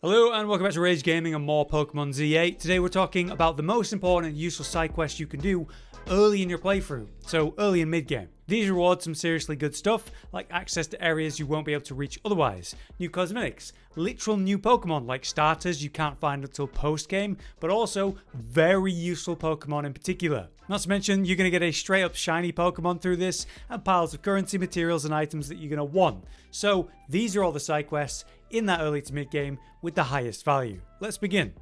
Hello and welcome back to Rage Gaming and more Pokémon Z-A. Today we're talking about the most important and useful side quests you can do early in your playthrough, so early and mid-game. These reward some seriously good stuff, like access to areas you won't be able to reach otherwise, new cosmetics, literal new Pokemon like starters you can't find until post-game, but also very useful Pokemon in particular. Not to mention, you're going to get a straight up shiny Pokemon through this, and piles of currency, materials and items that you're going to want. So these are all the side quests in that early to mid-game with the highest value. Let's begin.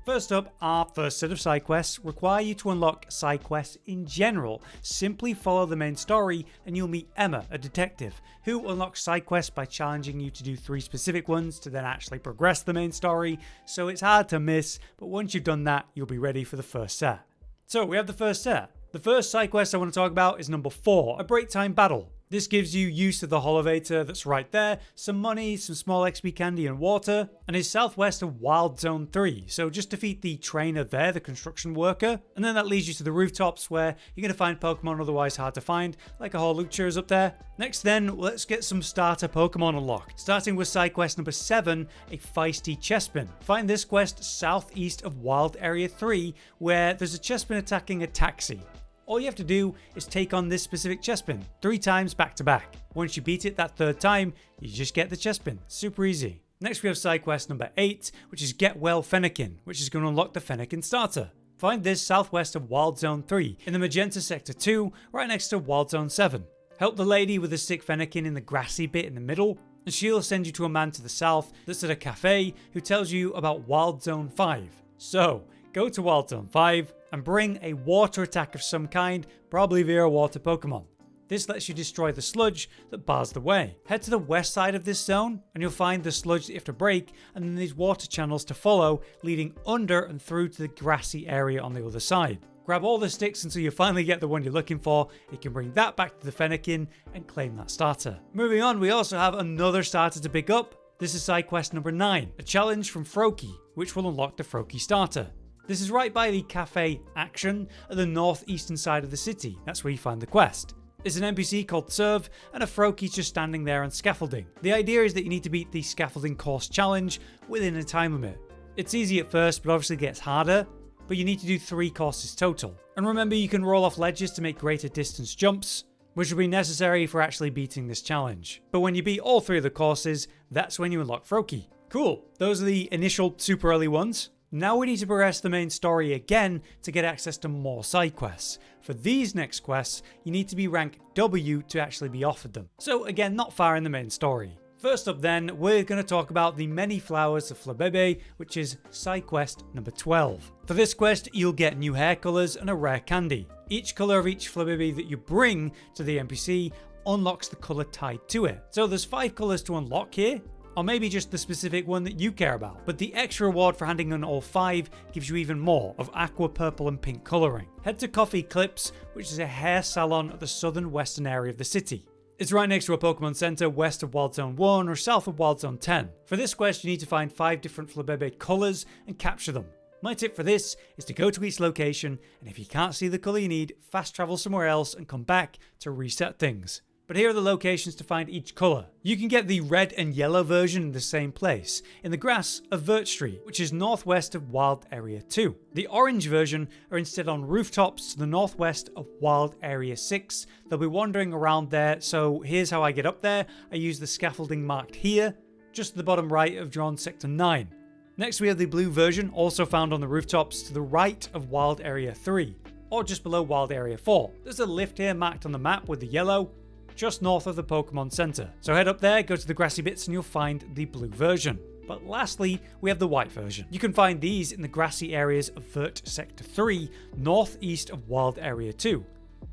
First up, our first set of side quests require you to unlock side quests in general. Simply follow the main story and you'll meet Emma, a detective, who unlocks side quests by challenging you to do 3 specific ones to then actually progress the main story, so it's hard to miss, but once you've done that, you'll be ready for the first set. So we have the first set. The first side quest I want to talk about is number 4, a break time battle. This gives you use of the Holovator that's right there, some money, some small XP candy and water, and is southwest of Wild Zone 3, so just defeat the trainer there, the construction worker, and then that leads you to the rooftops where you're going to find Pokemon otherwise hard to find, like a Holucha is up there. Next then, let's get some starter Pokemon unlocked, starting with side quest number 7, a feisty Chespin. Find this quest southeast of Wild Area 3, where there's a Chespin attacking a taxi. All you have to do is take on this specific Chespin 3 times back to back. Once you beat it that 3rd time, you just get the Chespin. Super easy. Next we have side quest number 8, which is Get Well Fennekin, which is going to unlock the Fennekin Starter. Find this southwest of Wild Zone 3, in the Magenta Sector 2, right next to Wild Zone 7. Help the lady with the sick Fennekin in the grassy bit in the middle, and she'll send you to a man to the south that's at a cafe who tells you about Wild Zone 5. So, go to Wild Zone 5 and bring a water attack of some kind, probably via a water Pokemon. This lets you destroy the sludge that bars the way. Head to the west side of this zone and you'll find the sludge that you have to break, and then these water channels to follow leading under and through to the grassy area on the other side. Grab all the sticks until you finally get the one you're looking for. You can bring that back to the Fennekin and claim that starter. Moving on, we also have another starter to pick up. This is side quest number 9, a challenge from Froakie, which will unlock the Froakie Starter. This is right by the Cafe Action at the northeastern side of the city. That's where you find the quest. It's an NPC called Serve, and a Froakie's just standing there on scaffolding. The idea is that you need to beat the scaffolding course challenge within a time limit. It's easy at first, but obviously gets harder, but you need to do 3 courses total. And remember, you can roll off ledges to make greater distance jumps, which will be necessary for actually beating this challenge. But when you beat all 3 of the courses, that's when you unlock Froakie. Cool, those are the initial super early ones. Now we need to progress the main story again to get access to more side quests. For these next quests, you need to be rank W to actually be offered them. So again, not far in the main story. First up then, we're going to talk about the many flowers of Flabebe, which is side quest number 12. For this quest, you'll get new hair colours and a rare candy. Each colour of each Flabebe that you bring to the NPC unlocks the colour tied to it. So there's 5 colours to unlock here, or maybe just the specific one that you care about. But the extra reward for handing in all 5 gives you even more of aqua, purple and pink colouring. Head to Coffee Clips, which is a hair salon at the southern western area of the city. It's right next to a Pokemon Center west of Wild Zone 1 or south of Wild Zone 10. For this quest you need to find 5 different Flabebe colours and capture them. My tip for this is to go to each location, and if you can't see the colour you need, fast travel somewhere else and come back to reset things. But here are the locations to find each colour. You can get the red and yellow version in the same place, in the grass of Vert Street, which is northwest of Wild Area 2. The orange version are instead on rooftops to the northwest of Wild Area 6. They'll be wandering around there, so here's how I get up there. I use the scaffolding marked here, just to the bottom right of drawn sector 9. Next we have the blue version, also found on the rooftops to the right of Wild Area 3, or just below Wild Area 4. There's a lift here marked on the map with the yellow, just north of the Pokemon Center. So head up there, go to the grassy bits and you'll find the blue version. But lastly, we have the white version. You can find these in the grassy areas of Vert Sector 3, northeast of Wild Area 2.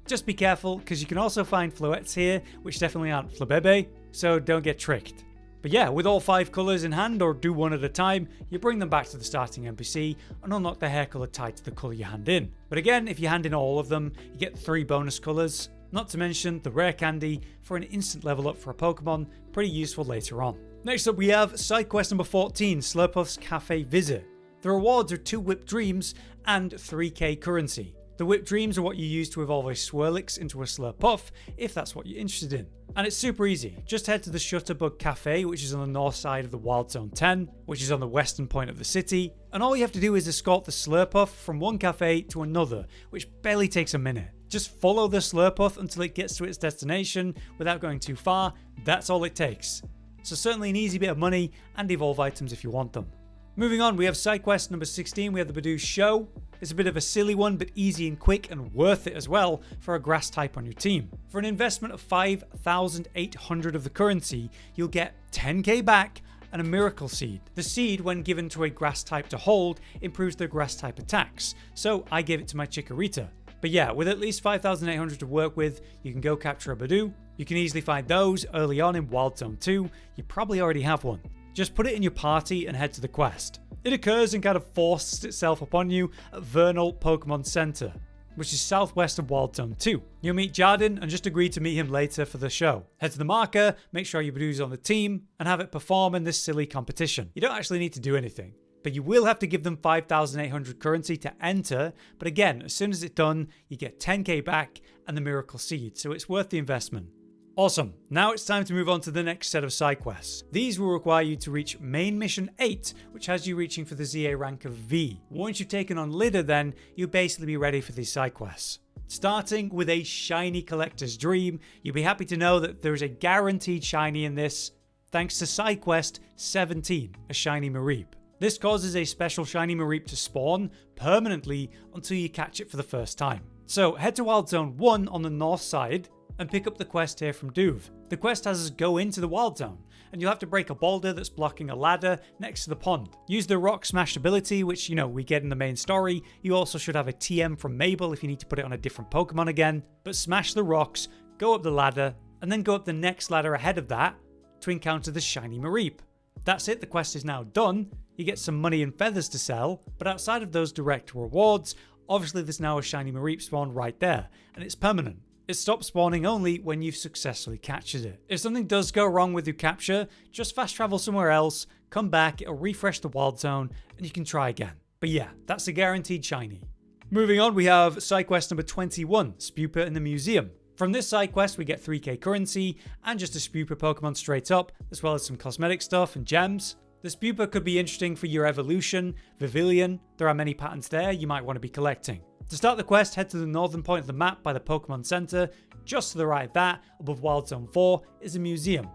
Just be careful, because you can also find Floettes here, which definitely aren't Flabebe, so don't get tricked. But yeah, with all 5 colours in hand, or do one at a time, you bring them back to the starting NPC and unlock the hair colour tied to the colour you hand in. But again, if you hand in all of them, you get 3 bonus colours. Not to mention the rare candy for an instant level up for a Pokemon, pretty useful later on. Next up we have side quest number 14, Slurpuff's Cafe Visit. The rewards are 2 Whipped Dreams and 3k currency. The The Whip Dreams are what you use to evolve a Swirlix into a Slurpuff, if that's what you're interested in. And it's super easy. Just head to the Shutterbug Cafe, which is on the north side of the Wild Zone 10, which is on the western point of the city, and all you have to do is escort the Slurpuff from one cafe to another, which barely takes a minute. Just follow the Slurpuff until it gets to its destination without going too far. That's all it takes. So certainly an easy bit of money and evolve items if you want them. Moving on, we have side quest number 16, we have the Badoo Show. It's a bit of a silly one, but easy and quick and worth it as well for a grass type on your team. For an investment of 5,800 of the currency, you'll get 10k back and a Miracle Seed. The seed, when given to a grass type to hold, improves their grass type attacks. So I gave it to my Chickorita. But yeah, with at least 5,800 to work with, you can go capture a Badoo. You can easily find those early on in Wild Zone 2. You probably already have one. Just put it in your party and head to the quest. It occurs and kind of forces itself upon you at Vernal Pokémon Center, which is southwest of Wild Zone 2. You'll meet Jardin and just agree to meet him later for the show. Head to the marker, make sure your Badoo's on the team, and have it perform in this silly competition. You don't actually need to do anything, but you will have to give them 5,800 currency to enter. But again, as soon as it's done, you get 10k back and the Miracle Seed, so it's worth the investment. Awesome, now it's time to move on to the next set of side quests. These will require you to reach main mission 8, which has you reaching for the Z-A rank of V. Once you've taken on Litter then, you'll basically be ready for these side quests. Starting with a shiny collector's dream, you'll be happy to know that there is a guaranteed shiny in this, thanks to side quest 17, a shiny Mareep. This causes a special shiny Mareep to spawn permanently until you catch it for the first time. So head to Wild Zone 1 on the north side, and pick up the quest here from Duve. The quest has us go into the Wild Zone, and you'll have to break a boulder that's blocking a ladder next to the pond. Use the Rock Smash ability, which, we get in the main story. You also should have a TM from Mabel if you need to put it on a different Pokemon again. But smash the rocks, go up the ladder, and then go up the next ladder ahead of that to encounter the shiny Mareep. That's it, the quest is now done. You get some money and feathers to sell, but outside of those direct rewards, obviously there's now a shiny Mareep spawn right there, and it's permanent. It stops spawning only when you've successfully captured it. If something does go wrong with your capture, just fast travel somewhere else, come back, it'll refresh the Wild Zone, and you can try again. But yeah, that's a guaranteed shiny. Moving on, we have side quest number 21, Spupa in the Museum. From this side quest, we get 3k currency and just a Spupa Pokemon straight up, as well as some cosmetic stuff and gems. The Spupa could be interesting for your evolution, Vivillon. There are many patterns there you might want to be collecting. To start the quest, head to the northern point of the map by the Pokemon Center. Just to the right of that, above Wild Zone 4, is a museum.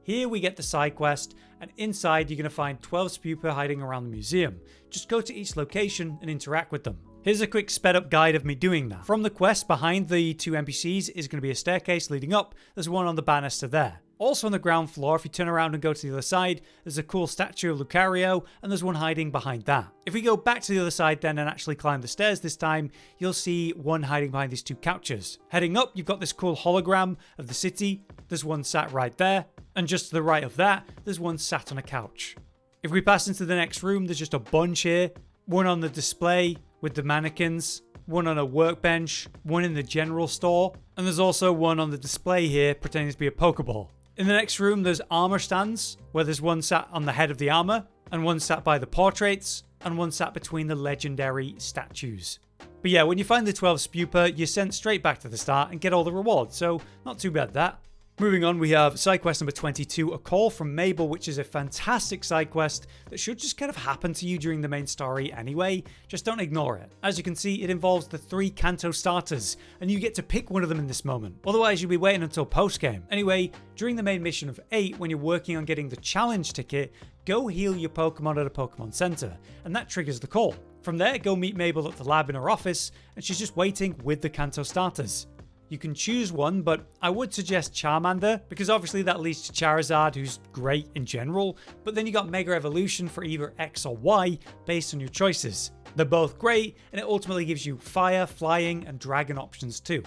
Here we get the side quest, and inside you're going to find 12 Spupa hiding around the museum. Just go to each location and interact with them. Here's a quick sped up guide of me doing that. From the quest, behind the two NPCs is going to be a staircase leading up. There's one on the banister there. Also on the ground floor, if you turn around and go to the other side, there's a cool statue of Lucario, and there's one hiding behind that. If we go back to the other side then and actually climb the stairs this time, you'll see one hiding behind these two couches. Heading up, you've got this cool hologram of the city. There's one sat right there, and just to the right of that, there's one sat on a couch. If we pass into the next room, there's just a bunch here. One on the display with the mannequins, one on a workbench, one in the general store, and there's also one on the display here pretending to be a Pokeball. In the next room, there's armor stands, where there's one sat on the head of the armor, and one sat by the portraits, and one sat between the legendary statues. But yeah, when you find the 12 Spupa, you're sent straight back to the start and get all the rewards, so not too bad that. Moving on, we have side quest number 22, A Call from Mabel, which is a fantastic side quest that should just kind of happen to you during the main story anyway. Just don't ignore it. As you can see, it involves the 3 Kanto Starters, and you get to pick one of them in this moment. Otherwise, you'll be waiting until post-game. Anyway, during the main mission of 8, when you're working on getting the challenge ticket, go heal your Pokemon at a Pokemon Center, and that triggers the call. From there, go meet Mabel at the lab in her office, and she's just waiting with the Kanto Starters. You can choose one, but I would suggest Charmander, because obviously that leads to Charizard, who's great in general, but then you got Mega Evolution for either X or Y based on your choices. They're both great, and it ultimately gives you Fire, Flying, and Dragon options too.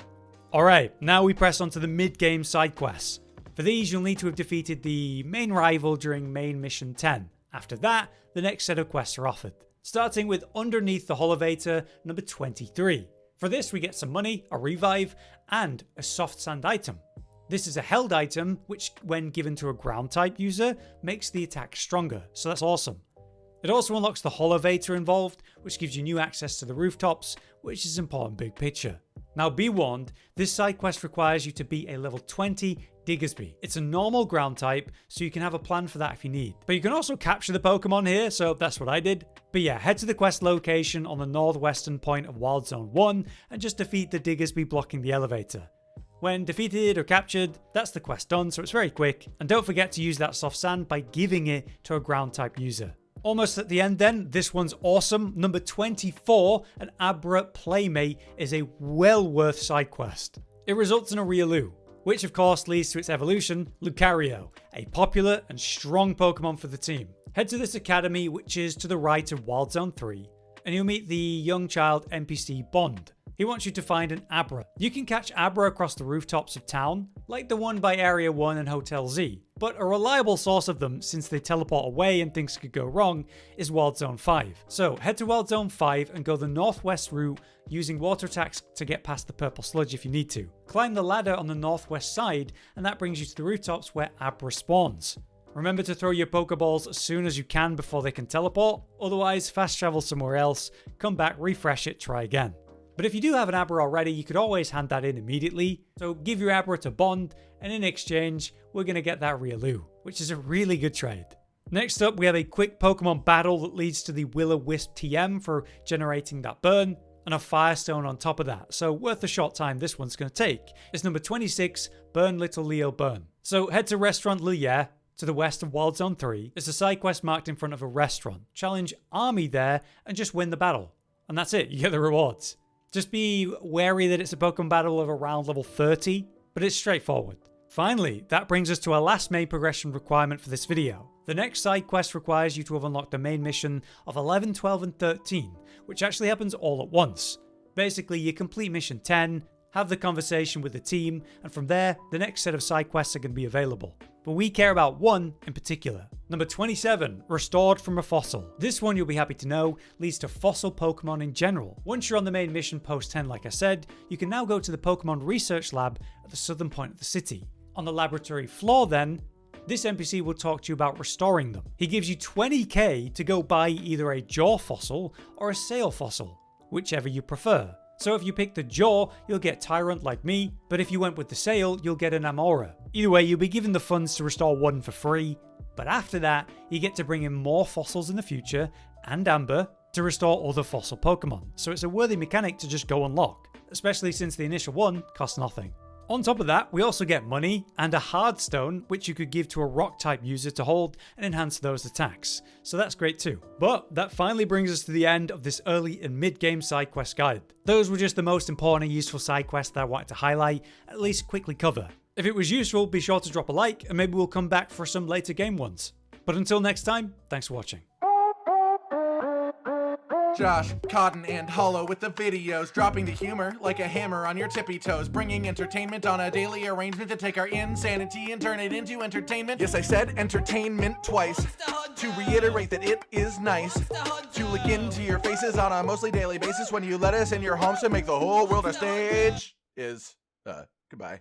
Alright, now we press on to the mid-game side quests. For these, you'll need to have defeated the main rival during main mission 10. After that, the next set of quests are offered. Starting with Underneath the Holovator, number 23. For this, we get some money, a revive, and a soft sand item. This is a held item, which when given to a ground type user, makes the attack stronger, so that's awesome. It also unlocks the Holovator involved, which gives you new access to the rooftops, which is important big picture. Now be warned, this side quest requires you to be a level 20 Diggersby. It's a normal ground type, so you can have a plan for that if you need. But you can also capture the Pokemon here, so that's what I did. But yeah, head to the quest location on the northwestern point of Wild Zone 1 and just defeat the Diggersby blocking the elevator. When defeated or captured, that's the quest done, so it's very quick. And don't forget to use that soft sand by giving it to a ground type user. Almost at the end then, this one's awesome. Number 24, an Abra Playmate, is a well worth side quest. It results in a Riolu, which of course leads to its evolution, Lucario, a popular and strong Pokemon for the team. Head to this academy, which is to the right of Wild Zone 3, and you'll meet the young child NPC Bond. He wants you to find an Abra. You can catch Abra across the rooftops of town, like the one by Area 1 and Hotel Z, but a reliable source of them, since they teleport away and things could go wrong, is Wild Zone 5. So head to Wild Zone 5 and go the northwest route using water attacks to get past the purple sludge if you need to. Climb the ladder on the northwest side and that brings you to the rooftops where Abra spawns. Remember to throw your Pokeballs as soon as you can before they can teleport, otherwise fast travel somewhere else, come back, refresh it, try again. But if you do have an Abra already, you could always hand that in immediately. So give your Abra to Bond, and in exchange, we're going to get that Riolu, which is a really good trade. Next up, we have a quick Pokemon battle that leads to the Will-O-Wisp TM for generating that burn, and a Firestone on top of that. So worth the short time this one's going to take. It's number 26, Burn Little Leo Burn. So head to Restaurant Luyere, to the west of Wild Zone 3. It's a side quest marked in front of a restaurant. Challenge Army there, and just win the battle. And that's it, you get the rewards. Just be wary that it's a Pokemon battle of around level 30, but it's straightforward. Finally, that brings us to our last main progression requirement for this video. The next side quest requires you to have unlocked the main mission of 11, 12, and 13, which actually happens all at once. Basically, you complete mission 10, have the conversation with the team, and from there, the next set of side quests are going to be available. But we care about one in particular. Number 27, Restored from a Fossil. This one, you'll be happy to know, leads to fossil Pokemon in general. Once you're on the main mission post 10 like I said, you can now go to the Pokemon Research Lab at the southern point of the city. On the laboratory floor then, this NPC will talk to you about restoring them. He gives you 20k to go buy either a Jaw fossil or a Sail fossil, whichever you prefer. So if you pick the Jaw, you'll get Tyrant like me, but if you went with the Sail, you'll get an Amora. Either way, you'll be given the funds to restore one for free, but after that, you get to bring in more fossils in the future, and Amber, to restore other fossil Pokemon. So it's a worthy mechanic to just go unlock, especially since the initial one costs nothing. On top of that, we also get money and a hard stone, which you could give to a rock type user to hold and enhance those attacks. So that's great too. But that finally brings us to the end of this early and mid game side quest guide. Those were just the most important and useful side quests that I wanted to highlight, at least quickly cover. If it was useful, be sure to drop a like and maybe we'll come back for some later game ones. But until next time, thanks for watching. Josh, Cotton, and Hollow with the videos, dropping the humor like a hammer on your tippy toes, bringing entertainment on a daily arrangement to take our insanity and turn it into entertainment. Yes, I said entertainment twice, to reiterate that it is nice to look into your faces on a mostly daily basis when you let us in your homes to make the whole world a stage. Goodbye.